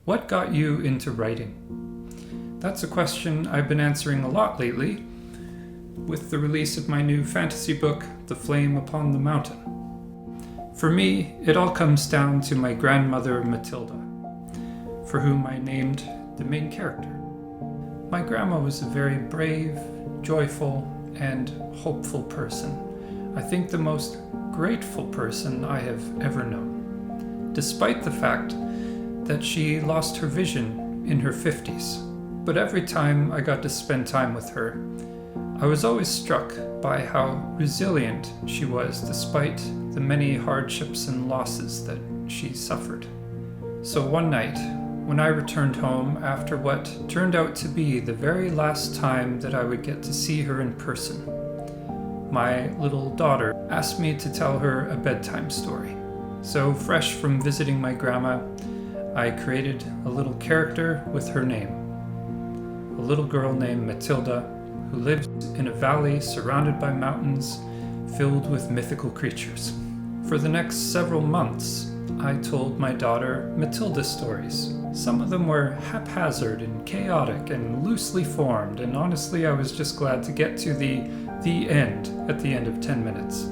What got you into writing? That's a question I've been answering a lot lately with the release of my new fantasy book, The Flame Upon the Mountain. For me, it all comes down to my grandmother Matilda, for whom I named the main character. My grandma was a very brave, joyful, and hopeful person. I think the most grateful person I have ever known, despite the fact that she lost her vision in her 50s. But every time I got to spend time with her, I was always struck by how resilient she was despite the many hardships and losses that she suffered. So one night, when I returned home after what turned out to be the very last time that I would get to see her in person, my little daughter asked me to tell her a bedtime story. So fresh from visiting my grandma, I created a little character with her name. A little girl named Matilda who lived in a valley surrounded by mountains filled with mythical creatures. For the next several months, I told my daughter Matilda stories. Some of them were haphazard and chaotic and loosely formed, and honestly I was just glad to get to the end at the end of 10 minutes.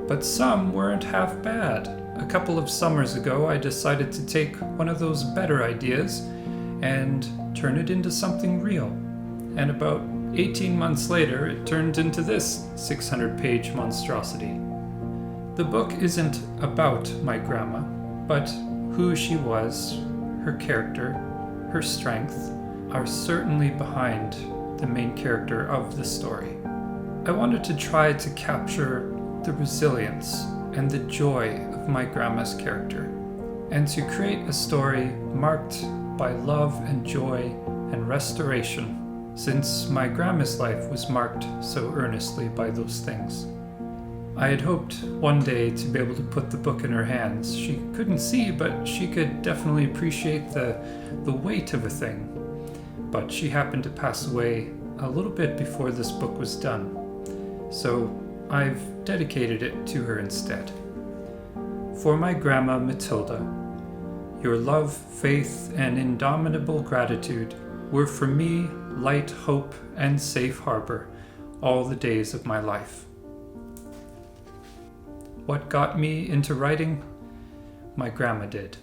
But some weren't half bad. A couple of summers ago, I decided to take one of those better ideas and turn it into something real. And about 18 months later, it turned into this 600-page monstrosity. The book isn't about my grandma, but who she was, her character, her strength, are certainly behind the main character of the story. I wanted to try to capture the resilience and the joy of my grandma's character, and to create a story marked by love and joy and restoration, since my grandma's life was marked so earnestly by those things. I had hoped one day to be able to put the book in her hands. She couldn't see, but she could definitely appreciate the weight of a thing. But she happened to pass away a little bit before this book was done, so I've dedicated it to her instead. For my grandma Matilda, your love, faith, and indomitable gratitude were for me light, hope, and safe harbor all the days of my life. What got me into writing? My grandma did.